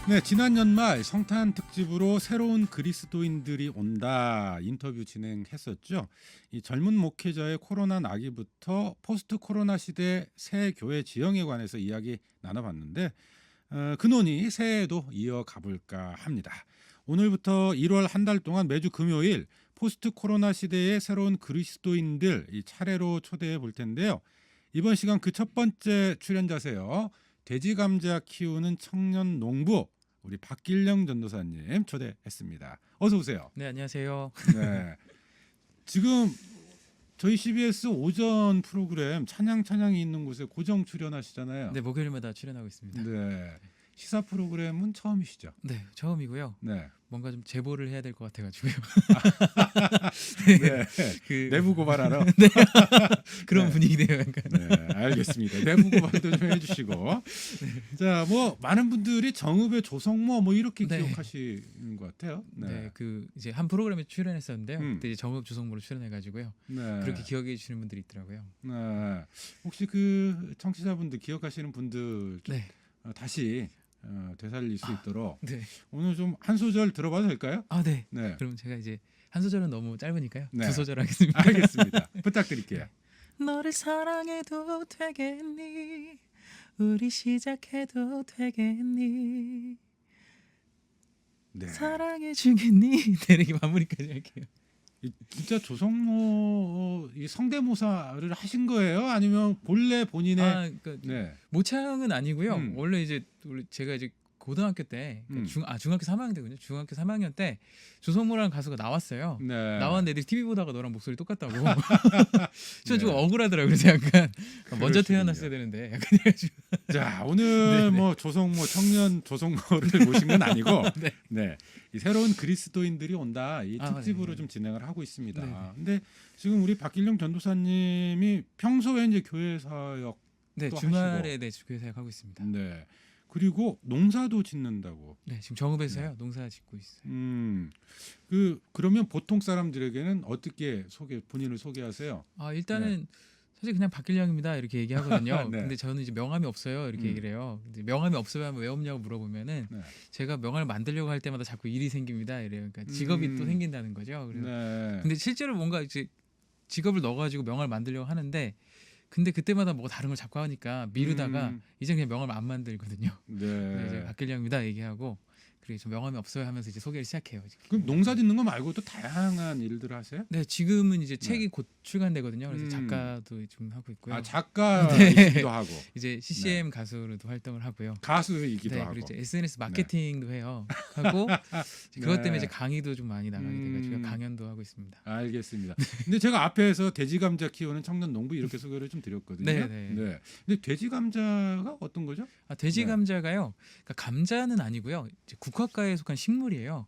네, 지난 연말 성탄 특집으로 새로운 그리스도인들이 온다 인터뷰 진행했었죠. 이 젊은 목회자의 코로나 나기부터 포스트 코로나 시대 새 교회 지형에 관해서 이야기 나눠봤는데 그 논의 새해에도 이어가 볼까 합니다. 오늘부터 1월 한 달 동안 매주 금요일 포스트 코로나 시대의 새로운 그리스도인들 이 차례로 초대해 볼 텐데요. 이번 시간 그 첫 번째 출연자세요. 돼지 감자 키우는 청년 농부 우리 박길령 전도사님 초대했습니다. 어서 오세요. 네, 안녕하세요. 네. 지금 저희 CBS 오전 프로그램 찬양이 있는 곳에 고정 출연하시잖아요. 네, 목요일마다 출연하고 있습니다. 네. 시사 프로그램은 처음이시죠? 네, 처음이고요. 네. 뭔가 좀 제보를 해야 될 것 같아가지고요. 네. 그 내부 고발하러. 네. 그런 네. 분위기네요, 약간. 네, 알겠습니다. 내부 고발도 좀 해주시고. 자, 뭐 많은 분들이 정읍의 조성모 뭐 이렇게 네. 기억하시는 것 같아요. 네, 그 이제 한 프로그램에 출연했었는데요. 그때 이제 정읍 주성모로 출연해가지고요. 네. 그렇게 기억해 주시는 분들이 있더라고요. 네. 혹시 그 청취자분들 기억하시는 분들 좀, 네, 다시 되살릴 수 있도록 네. 오늘 좀 한 소절 들어봐도 될까요? 아, 네. 네. 그럼 제가 이제 한 소절은 너무 짧으니까요. 네. 두 소절 하겠습니다. 알겠습니다. 부탁드릴게요. 너를 사랑해도 되겠니? 우리 시작해도 되겠니? 네. 사랑해 주겠니? 네, 이렇게 마무리까지 할게요. 진짜 조성모 이 성대모사를 하신 거예요? 아니면 본래 본인의 그러니까 네. 모창은 아니고요. 음. 원래 제가 이제 고등학교 때 중학교 3학년 때군요. 중학교 3학년 때 조성모라는 가수가 나왔어요. 네. 나왔는데 애들이 TV 보다가 너랑 목소리 똑같다고. 저 네. 좀 억울하더라고요. 그래서 약간 먼저 그러시군요. 태어났어야 되는데 약간 해가지고. 자, 오늘 네네. 뭐 조성모 청년 조성모를 모신 건 아니고 네. 네. 이 새로운 그리스도인들이 온다 이 아, 특집으로 네. 좀 진행을 하고 있습니다. 네네. 근데 지금 우리 박길령 전도사님이 평소에 이제 교회 사역 네, 또 주말에 네, 교회 사역하고 있습니다. 네. 그리고 농사도 짓는다고. 네, 지금 정읍에서요. 농사 짓고 있어요. 그러면 보통 사람들에게는 어떻게 본인을 소개하세요? 일단은 사실 그냥 박길령입니다 이렇게 얘기하거든요. 네. 근데 저는 이제 명함이 없어요 이렇게 얘기를 해요. 근데 명함이 없어요 하면 왜 없냐고 물어보면은 네. 제가 명함을 만들려고 할 때마다 자꾸 일이 생깁니다 이래요. 그러니까 직업이 또 생긴다는 거죠. 그래서 네. 근데 실제로 뭔가 이제 직업을 넣어가지고 명함을 만들려고 하는데 근데 그때마다 뭐가 다른 걸 자꾸 하니까 미루다가 이제 그냥 명함을 안 만들거든요. 네, 이제 박길령입니다 얘기하고 그리고 저 명함이 없어요 하면서 이제 소개를 시작해요. 그럼 농사 짓는 거 말고도 다양한 일들을 하세요? 네, 지금은 이제 책이 곧 출간되거든요. 그래서 음. 작가도 좀 하고 있고요. 아, 작가이기도 하고 이제 CCM 가수로도 활동을 하고요. 가수이기도 네, 하고. 그리고 이제 SNS 마케팅도 해요. 하고 이제 그것 때문에 네. 이제 강의도 좀 많이 나가게 돼가지고 강연도 하고 있습니다. 알겠습니다. 근데 제가 앞에서 돼지 감자 키우는 청년 농부 이렇게 소개를 좀 드렸거든요. 네. 근데 돼지 감자가 어떤 거죠? 돼지 네. 감자가요. 그러니까 감자는 아니고요. 이제 국화과에 속한 식물이에요.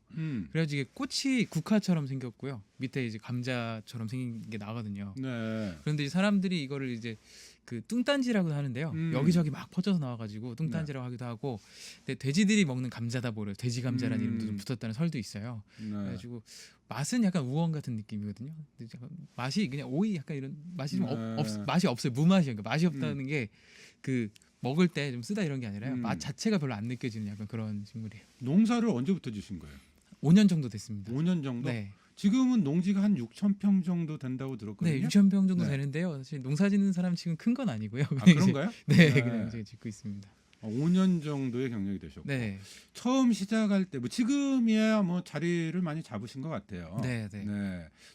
그래가지고 이게 꽃이 국화처럼 생겼고요. 밑에 이제 감자처럼 생긴 게 나거든요. 네. 그런데 이제 사람들이 이거를 이제 그 뚱딴지라고 하는데요. 여기저기 막 퍼져서 나와가지고 뚱딴지라고 하기도 하고, 근데 돼지들이 먹는 감자다 보래요. 돼지 감자라는 이름도 좀 붙었다는 설도 있어요. 네. 그래가지고 맛은 약간 우엉 같은 느낌이거든요. 근데 약간 맛이 그냥 오이 약간 이런 맛이 좀 맛이 없어요. 무맛이에요. 그러니까 맛이 없다는 게 그 먹을 때 좀 쓰다 이런 게 아니라요. 맛 자체가 별로 안 느껴지는 약간 그런 식물이에요. 농사를 언제부터 지신 거예요? 5년 정도 됐습니다. 5년 정도? 네. 지금은 농지가 한 6,000평 정도 된다고 들었거든요. 네, 6,000평 정도 네. 되는데요. 사실 농사 짓는 사람 치곤 큰 건 아니고요. 아, 그런가요? 네, 그냥 제가 짓고 있습니다. 5년 정도의 경력이 되셨고 네. 처음 시작할 때 뭐 지금이야 뭐 자리를 많이 잡으신 것 같아요. 네.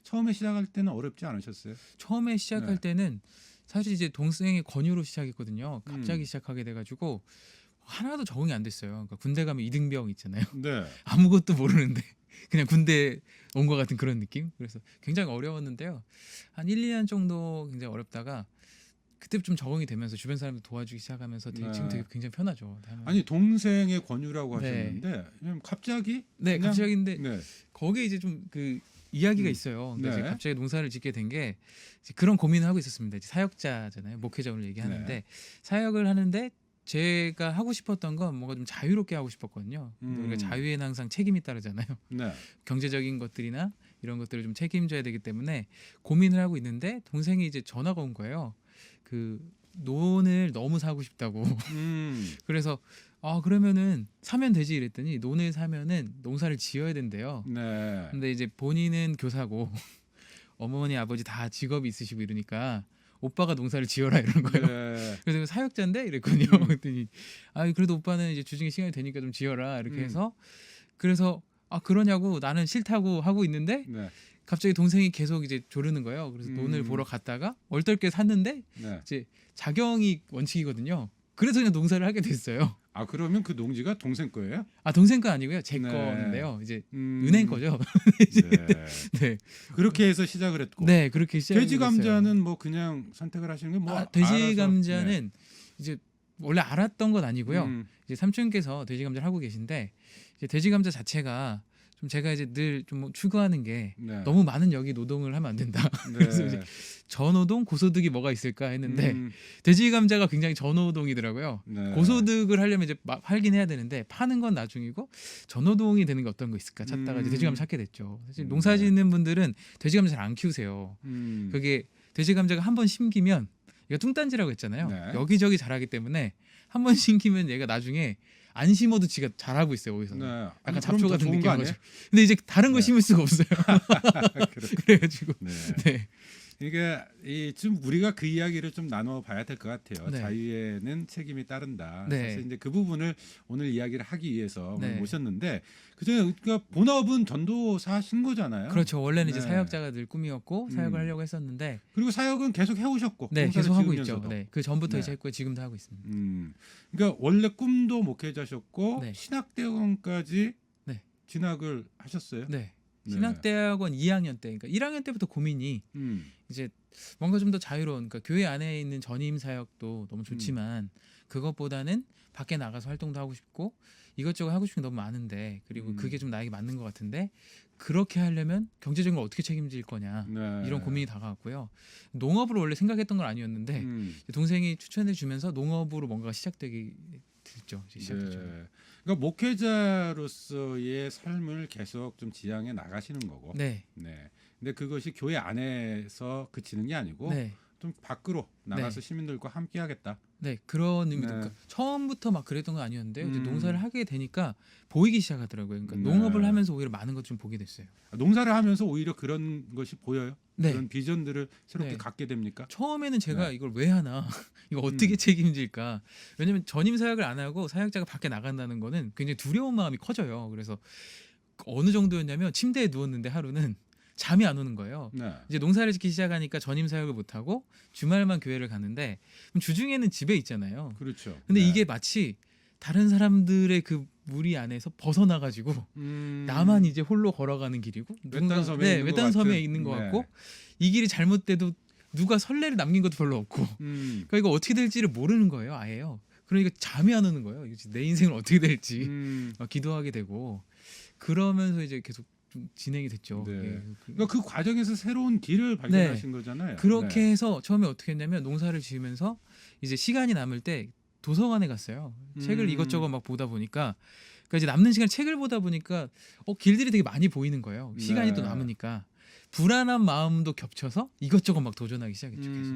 처음에 시작할 때는 어렵지 않으셨어요? 처음에 시작할 네. 때는 사실 이제 동생의 권유로 시작했거든요. 갑자기 시작하게 돼가지고 하나도 적응이 안 됐어요. 그러니까 군대 가면 이등병 있잖아요. 네. 아무것도 모르는데 그냥 군대 온 것 같은 그런 느낌. 그래서 굉장히 어려웠는데요. 한 1, 2년 정도 굉장히 어렵다가 그때 좀 적응이 되면서 주변 사람들 도와주기 시작하면서 지금 되게 굉장히 편하죠. 아니 동생의 권유라고 네. 하셨는데 갑자기 네, 그냥- 갑자기인데 네. 거기에 이제 좀 그 이야기가 있어요. 그러니까 네. 이제 갑자기 농사를 짓게 된 게 그런 고민을 하고 있었습니다. 이제 사역자잖아요. 목회자 오늘 얘기하는데 네. 사역을 하는데 제가 하고 싶었던 건 뭔가 좀 자유롭게 하고 싶었거든요. 근데 우리가 자유에는 항상 책임이 따르잖아요. 네. 경제적인 것들이나 이런 것들을 좀 책임져야 되기 때문에 고민을 하고 있는데 동생이 이제 전화가 온 거예요. 그 논을 너무 사고 싶다고. 그래서 그러면은 사면 되지 이랬더니 논을 사면은 농사를 지어야 된대요. 네. 근데 이제 본인은 교사고 어머니 아버지 다 직업이 있으시고 이러니까 오빠가 농사를 지어라 이러는 거예요. 네. 그래서 사역자인데 이랬거든요. 그랬더니 그래도 오빠는 이제 주중에 시간이 되니까 좀 지어라 이렇게 해서 그래서 그러냐고 나는 싫다고 하고 있는데 네. 갑자기 동생이 계속 이제 조르는 거예요. 그래서 논을 보러 갔다가 얼떨결에 샀는데 네. 이제 자경이 원칙이거든요. 그래서 그냥 농사를 하게 됐어요. 그러면 그 농지가 동생 거예요? 동생 거 아니고요. 제 네. 거인데요. 이제 은행 거죠. 네. 네. 그렇게 해서 시작을 했고. 네, 그렇게 시작을 돼지 했어요. 감자는 뭐 그냥 선택을 하시는 게 뭐 돼지 알아서, 감자는 이제 원래 알았던 건 아니고요. 네. 이제 삼촌께서 돼지 감자를 하고 계신데 이제 돼지 감자 자체가 좀 제가 이제 늘 좀 추구하는 게 네. 너무 많은 여기 노동을 하면 안 된다. 네. 그래서 이제 저노동, 고소득이 뭐가 있을까 했는데 돼지 감자가 굉장히 저노동이더라고요. 네. 고소득을 하려면 이제 팔긴 해야 되는데 파는 건 나중이고 저노동이 되는 게 어떤 거 있을까 찾다가 이제 돼지 감자 찾게 됐죠. 사실 농사 짓는 분들은 돼지 감자 잘 안 키우세요. 그게 돼지 감자가 한 번 심기면 얘가 뚱딴지라고 했잖아요. 네. 여기저기 자라기 때문에 한 번 심기면 얘가 나중에 안 심어도 지가 잘하고 있어요. 거기서 네. 약간 잡초 같은 좋은 느낌인 거 아니에요? 거죠. 근데 이제 다른 거 네. 심을 수가 없어요. 그래가지고 네. 네. 이게 좀 우리가 그 이야기를 좀 나눠 봐야 될 것 같아요. 네. 자유에는 책임이 따른다. 네. 사실 이제 그 부분을 오늘 이야기를 하기 위해서 오늘 네. 모셨는데 그전에 그러니까 본업은 전도사신 거잖아요. 그렇죠. 원래는 이제 네. 사역자가 늘 꿈이었고 사역을 하려고 했었는데 그리고 사역은 계속 해오셨고 네, 봉사를 계속 하고 지으면서도. 있죠. 네. 그 전부터 네. 이제 했고 지금도 하고 있습니다. 그러니까 원래 꿈도 목회자셨고 네. 신학대학원까지 네. 진학을 하셨어요. 네. 네. 신학대학원 2학년 때, 그러니까 1학년 때부터 고민이 이제 뭔가 좀 더 자유로운, 그러니까 교회 안에 있는 전임 사역도 너무 좋지만 그것보다는 밖에 나가서 활동도 하고 싶고 이것저것 하고 싶은 게 너무 많은데 그리고 그게 좀 나에게 맞는 것 같은데 그렇게 하려면 경제적인 걸 어떻게 책임질 거냐 네. 이런 고민이 다가왔고요. 농업을 원래 생각했던 건 아니었는데 동생이 추천해 주면서 농업으로 뭔가가 시작되기 됐죠. 시작했죠. 네. 그러니까 목회자로서의 삶을 계속 좀 지향해 나가시는 거고. 네. 네. 근데 그것이 교회 안에서 그치는 게 아니고 네. 좀 밖으로 나가서 네. 시민들과 함께 하겠다. 네, 그런 의미도. 네. 그러니까 처음부터 막 그랬던 건 아니었는데 이제 음. 농사를 하게 되니까 보이기 시작하더라고요. 그러니까 네. 농업을 하면서 오히려 많은 것 좀 보게 됐어요. 농사를 하면서 오히려 그런 것이 보여요. 네. 그런 비전들을 새롭게 네. 갖게 됩니까? 처음에는 제가 네. 이걸 왜 하나 이거 어떻게 책임질까. 왜냐면 전임 사역을 안 하고 사역자가 밖에 나간다는 거는 굉장히 두려운 마음이 커져요. 그래서 어느 정도였냐면 침대에 누웠는데 하루는 잠이 안 오는 거예요. 네. 이제 농사를 짓기 시작하니까 전임 사역을 못 하고 주말만 교회를 가는데 그럼 주중에는 집에 있잖아요. 그렇죠. 근데 네. 이게 마치 다른 사람들의 그 무리 안에서 벗어나 가지고 나만 이제 홀로 걸어가는 길이고 외딴 섬에 네, 있는 것 외딴 섬에 같은. 있는 것 네. 같고 이 길이 잘못돼도 누가 선례를 남긴 것도 별로 없고 그러니까 이거 어떻게 될지를 모르는 거예요, 아예요. 그러니까 잠이 안 오는 거예요. 이거 내 인생은 어떻게 될지 막 기도하게 되고 그러면서 이제 계속 좀 진행이 됐죠. 네. 예. 그러니까 그 과정에서 새로운 길을 발견하신 거잖아요. 그렇게 네. 해서 처음에 어떻게 했냐면 농사를 지으면서 이제 시간이 남을 때 도서관에 갔어요. 책을 이것저것 막 보다 보니까 그러니까 이제 남는 시간 책을 보다 보니까 길들이 되게 많이 보이는 거예요. 시간이 네. 또 남으니까 불안한 마음도 겹쳐서 이것저것 막 도전하기 시작했죠. 계속.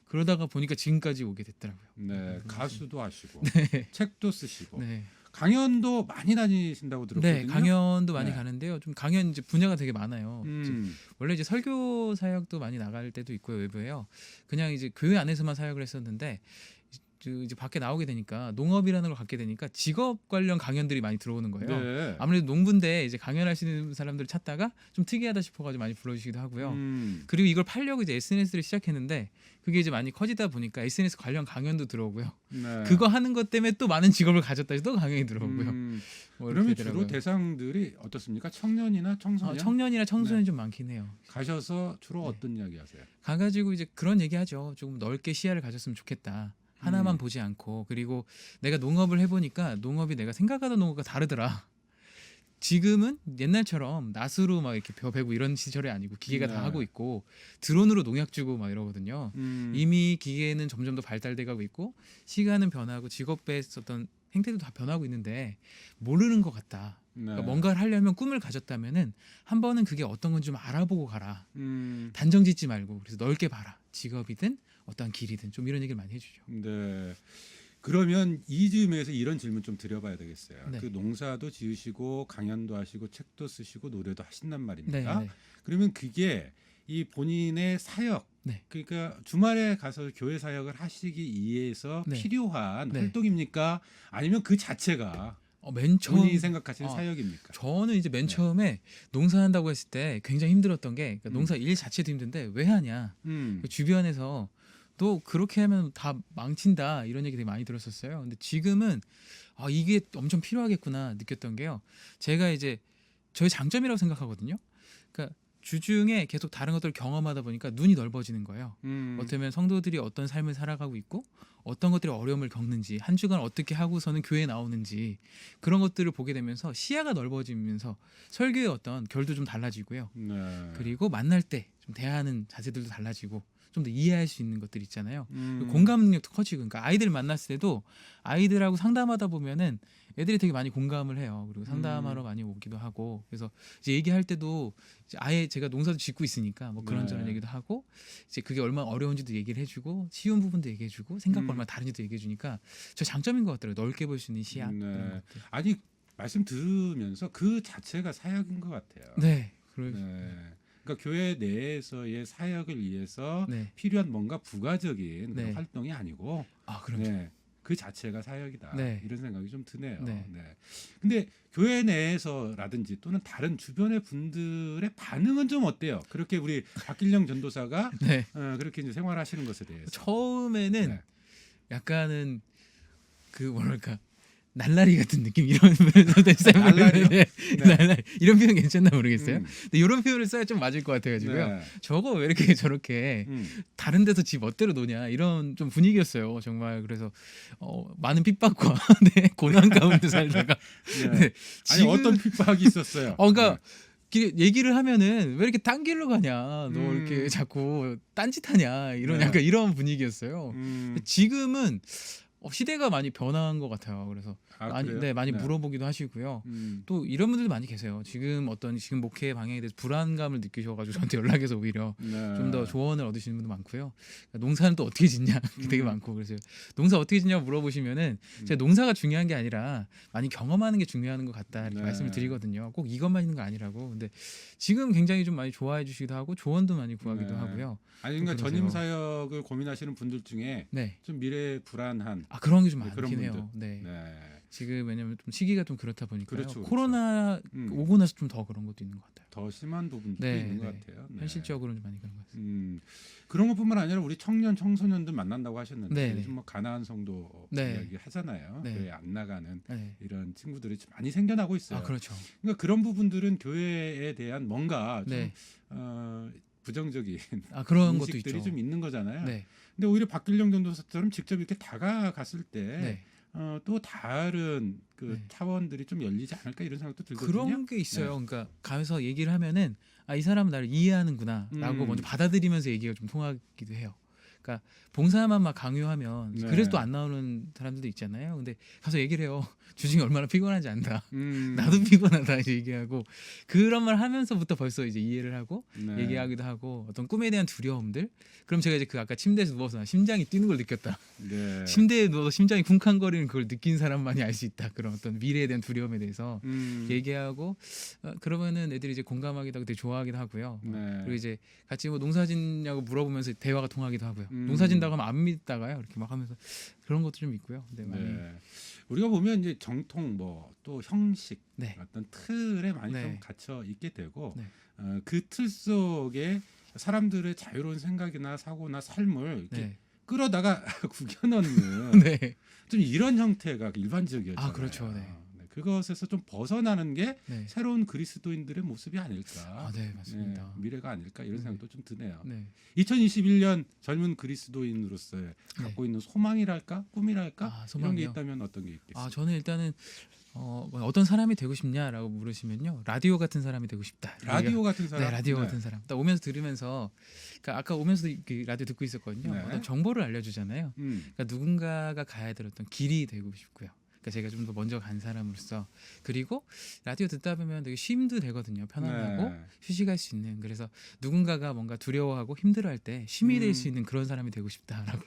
그러다가 보니까 지금까지 오게 됐더라고요. 네, 가수도 하시고 네. 책도 쓰시고 네. 강연도 많이 다니신다고 들었거든요. 네, 강연도 많이 네. 가는데요. 좀 강연 이제 분야가 되게 많아요. 이제 음. 원래 이제 설교 사역도 많이 나갈 때도 있고요, 외부에요. 그냥 이제 교회 안에서만 사역을 했었는데 이제 밖에 나오게 되니까 농업이라는 걸 갖게 되니까 직업 관련 강연들이 많이 들어오는 거예요. 네. 아무래도 농부인데 이제 강연하시는 사람들을 찾다가 좀 특이하다 싶어가지고 많이 불러주시기도 하고요. 그리고 이걸 팔려고 이제 SNS를 시작했는데 그게 이제 많이 커지다 보니까 SNS 관련 강연도 들어오고요. 네. 그거 하는 것 때문에 또 많은 직업을 가졌다 해서 또 강연이 들어오고요. 뭐 이렇게 그러면 되더라고요. 주로 대상들이 어떻습니까? 청년이나 청소년? 청년이나 청소년이 네. 좀 많긴 해요. 가셔서 주로 네. 어떤 이야기 하세요? 가가지고 이제 그런 얘기하죠. 조금 넓게 시야를 가졌으면 좋겠다. 하나만 보지 않고 그리고 내가 농업을 해보니까 농업이 내가 생각하던 농업과 다르더라. 지금은 옛날처럼 낫으로 막 이렇게 벼 베고 이런 시절이 아니고 기계가 네. 다 하고 있고 드론으로 농약 주고 막 이러거든요. 이미 기계는 점점 더 발달돼 가고 있고 시간은 변하고 직업의 어떤 행태도 다 변하고 있는데 모르는 것 같다. 네. 그러니까 뭔가를 하려면 꿈을 가졌다면은 한 번은 그게 어떤 건 좀 알아보고 가라. 음. 단정 짓지 말고 그래서 넓게 봐라. 직업이든 어떠한 길이든 좀 이런 얘기를 많이 해주죠. 네. 그러면 이 즈음에서 이런 질문 좀 드려봐야 되겠어요. 네. 그 농사도 지으시고 강연도 하시고 책도 쓰시고 노래도 하신단 네, 말입니다. 네. 그러면 그게 이 본인의 사역, 네. 그러니까 주말에 가서 교회 사역을 하시기 위해서 네. 필요한 네. 활동입니까? 아니면 그 자체가 맨 처음 본인이 생각하시는 어, 사역입니까? 저는 이제 맨 네. 처음에 농사한다고 했을 때 굉장히 힘들었던 게 그러니까 음. 농사 일 자체도 힘든데 왜 하냐 그 주변에서 또 그렇게 하면 다 망친다 이런 얘기 되게 많이 들었었어요. 근데 지금은 이게 엄청 필요하겠구나 느꼈던 게요. 제가 이제 저의 장점이라고 생각하거든요. 그러니까 주중에 계속 다른 것들을 경험하다 보니까 눈이 넓어지는 거예요. 어떻게 보면 성도들이 어떤 삶을 살아가고 있고 어떤 것들이 어려움을 겪는지 한 주간 어떻게 하고서는 교회에 나오는지 그런 것들을 보게 되면서 시야가 넓어지면서 설교의 어떤 결도 좀 달라지고요. 네. 그리고 만날 때 좀 대하는 자세들도 달라지고 좀 더 이해할 수 있는 것들 있잖아요. 음. 공감 능력도 커지고 그러니까 아이들 만났을 때도 아이들하고 상담하다 보면은 애들이 되게 많이 공감을 해요. 그리고 상담하러 많이 오기도 하고 그래서 이제 얘기할 때도 이제 아예 제가 농사도 짓고 있으니까 뭐 그런저런 네. 얘기도 하고 이제 그게 얼마나 어려운지도 얘기를 해주고 쉬운 부분도 얘기해주고 생각과 얼마나 다른지도 얘기해주니까 저 장점인 것 같더라고요. 넓게 볼 수 있는 시야 네. 그런 것들. 아니 말씀 들으면서 그 자체가 사역인 것 같아요. 네. 네. 그러니까 교회 내에서의 사역을 위해서 네. 필요한 뭔가 부가적인 네. 그런 활동이 아니고, 그럼 네, 그 자체가 사역이다. 네. 이런 생각이 좀 드네요. 네. 네. 근데 교회 내에서라든지 또는 다른 주변의 분들의 반응은 좀 어때요? 그렇게 우리 박길령 전도사가 네. 그렇게 이제 생활하시는 것에 대해서. 처음에는 네. 약간은 그 뭐랄까 날라리 같은 느낌 이런 표현도 있어요. 날라리요? 네. 네. 날라리 이런 표현 괜찮나 모르겠어요. 음. 근데 이런 표현을 써야 좀 맞을 것 같아가지고요. 네. 저거 왜 이렇게 저렇게 음. 다른 데서 지 멋대로 노냐 이런 좀 분위기였어요. 정말 그래서 많은 핍박과 네, 고난 가운데 살다가 네. 네, 아니 지금- 어떤 핍박이 있었어요? 그러니까 얘기를 하면은 왜 이렇게 딴 길로 가냐 너 음. 이렇게 자꾸 딴짓하냐 이런 네. 약간 이런 분위기였어요. 음. 지금은 시대가 많이 변한 것 같아요. 그래서 많이 그래요? 많이 물어보기도 하시고요. 음. 또 이런 분들도 많이 계세요. 지금 목회 방향에 대해서 불안감을 느끼셔가지고 저한테 연락해서 오히려 네. 좀 더 조언을 얻으시는 분도 많고요. 그러니까 농사는 또 어떻게 짓냐 되게 많고 그래서 농사 어떻게 짓냐고 물어보시면은 제가 농사가 중요한 게 아니라 많이 경험하는 게 중요한 것 같다 이렇게 네. 말씀을 드리거든요. 꼭 이것만 있는 거 아니라고. 근데 지금 굉장히 좀 많이 좋아해 주시기도 하고 조언도 많이 구하기도 네. 하고요. 아니 그러니까 그러세요. 전임 사역을 고민하시는 분들 중에 네. 좀 미래 불안한 그런 게 좀 네, 그런 많긴 해요. 네. 네. 지금 왜냐면 좀 시기가 좀 그렇다 보니까요. 그렇죠. 코로나 오고 나서 좀 더 그런 것도 있는 것 같아요. 더 심한 부분도 네, 있는 것 네. 같아요. 네. 현실적으로는 좀 많이 그런 것 같아요. 그런 것뿐만 아니라 우리 청년 청소년들 만난다고 하셨는데 네, 요즘 뭐 가나안 성도 네. 이야기 하잖아요. 네. 교회 안 나가는 네. 이런 친구들이 좀 많이 생겨나고 있어요. 그렇죠. 그러니까 그런 부분들은 교회에 대한 뭔가 좀 네. 부정적인 그런 것도 인식들이 있죠. 좀 있는 거잖아요. 네. 근데 오히려 박길령 전도사처럼 직접 이렇게 다가갔을 때 네. 또 다른 그 네. 차원들이 좀 열리지 않을까 이런 생각도 들거든요. 그런 게 있어요. 네. 그러니까 가면서 얘기를 하면은 이 사람은 나를 이해하는구나라고 먼저 받아들이면서 얘기가 좀 통하기도 해요. 그러니까 봉사만 막 강요하면 네. 그래서 또 안 나오는 사람들도 있잖아요. 근데 가서 얘기를 해요. 주중에 얼마나 피곤한지 안다. 나도 피곤하다 이제 얘기하고 그런 말 하면서부터 벌써 이제 이해를 하고 네. 얘기하기도 하고 어떤 꿈에 대한 두려움들. 그럼 제가 이제 그 아까 침대에서 누워서 심장이 뛰는 걸 느꼈다. 네. 침대에 누워서 심장이 쿵쾅거리는 그걸 느낀 사람만이 알 수 있다. 그런 어떤 미래에 대한 두려움에 대해서 얘기하고 그러면은 애들이 이제 공감하기도 하고 되게 좋아하기도 하고요. 네. 그리고 이제 같이 뭐 농사 짓냐고 물어보면서 대화가 통하기도 하고요. 음. 농사 짓다고 하면 안 믿다가요. 이렇게 막 하면서 그런 것도 좀 있고요. 네, 많이. 네. 우리가 보면 이제 정통 뭐 또 형식 네. 어떤 틀에 많이 네. 좀 갇혀 있게 되고 네. 그 틀 속에 사람들의 자유로운 생각이나 사고나 삶을 이렇게 네. 끌어다가 구겨넣는 네. 좀 이런 형태가 일반적이었잖아요. 그렇죠. 네. 그것에서 좀 벗어나는 게 네. 새로운 그리스도인들의 모습이 아닐까. 네, 맞습니다. 미래가 아닐까 이런 생각도 좀 드네요. 네. 2021년 젊은 그리스도인으로서의 갖고 있는 소망이랄까 꿈이랄까 이런 게 소망이요? 있다면 어떤 게 있겠어요? 저는 일단은 어떤 사람이 되고 싶냐라고 물으시면요. 라디오 같은 사람이 되고 싶다. 라디오 같은 사람. 네, 라디오 같은 사람. 딱 오면서 들으면서 그러니까 아까 오면서 라디오 듣고 있었거든요. 네. 어떤 정보를 알려주잖아요. 음. 그러니까 누군가가 가야 될 어떤 길이 되고 싶고요. 그러니까 제가 좀 더 먼저 간 사람으로서 그리고 라디오 듣다 보면 되게 쉼도 되거든요. 편안하고 네. 휴식할 수 있는 그래서 누군가가 뭔가 두려워하고 힘들어할 때 쉼이 될 수 있는 그런 사람이 되고 싶다라고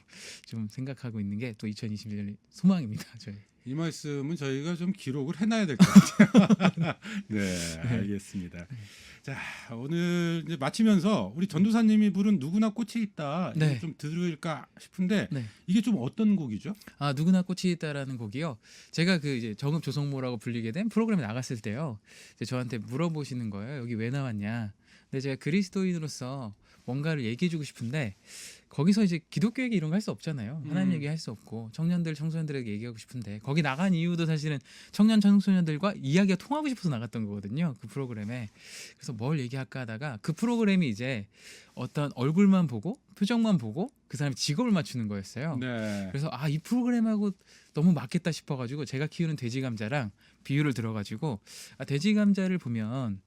좀 생각하고 있는 게 또 2021년 소망입니다. 저희. 이 말씀은 저희가 좀 기록을 해놔야 될 것 같아요. 네, 알겠습니다. 자, 오늘 이제 마치면서 우리 전도사님이 부른 누구나 꽃이 있다 네. 이거 좀 들을까 싶은데 네. 이게 좀 어떤 곡이죠? 아 누구나 꽃이 있다라는 곡이요. 제가 그 이제 정읍 조성모라고 불리게 된 프로그램에 나갔을 때요. 이제 저한테 물어보시는 거예요. 여기 왜 나왔냐? 근데 제가 그리스도인으로서 뭔가를 얘기해주고 싶은데 거기서 이제 기독교 얘기 이런 거 할 수 없잖아요. 하나님 얘기 할 수 없고 청년들 청소년들에게 얘기하고 싶은데 거기 나간 이유도 사실은 청년 청소년들과 이야기가 통하고 싶어서 나갔던 거거든요. 그 프로그램에. 그래서 뭘 얘기할까 하다가 그 프로그램이 이제 어떤 얼굴만 보고 표정만 보고 그 사람의 직업을 맞추는 거였어요. 네. 그래서 아 이 프로그램하고 너무 맞겠다 싶어가지고 제가 키우는 돼지 감자랑 비유를 들어가지고 아 돼지 감자를 보면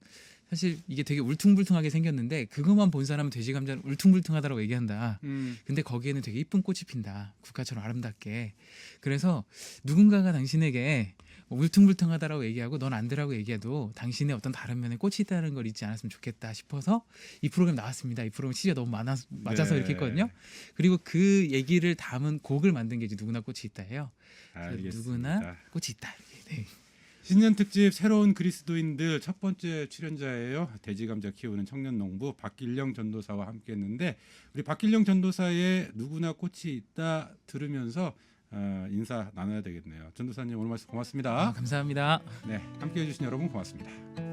사실 이게 되게 울퉁불퉁하게 생겼는데 그것만 본 사람은 돼지 감자는 울퉁불퉁하다고 얘기한다. 근데 거기에는 되게 이쁜 꽃이 핀다. 국화처럼 아름답게. 그래서 누군가가 당신에게 뭐 울퉁불퉁하다라고 얘기하고 넌 안 되라고 얘기해도 당신의 어떤 다른 면에 꽃이 있다는 걸 잊지 않았으면 좋겠다 싶어서 이 프로그램 나왔습니다. 이 프로그램 취지가 너무 맞아서 네. 이렇게 했거든요. 그리고 그 얘기를 담은 곡을 만든 게 이제 누구나 꽃이 있다예요. 알겠습니다. 누구나 꽃이 있다. 네. 신년 특집 새로운 그리스도인들 첫 번째 출연자예요. 돼지감자 키우는 청년 농부 박길령 전도사와 함께했는데 우리 박길령 전도사의 누구나 꽃이 있다 들으면서 인사 나눠야 되겠네요. 전도사님 오늘 말씀 고맙습니다. 감사합니다. 네, 함께해 주신 여러분 고맙습니다.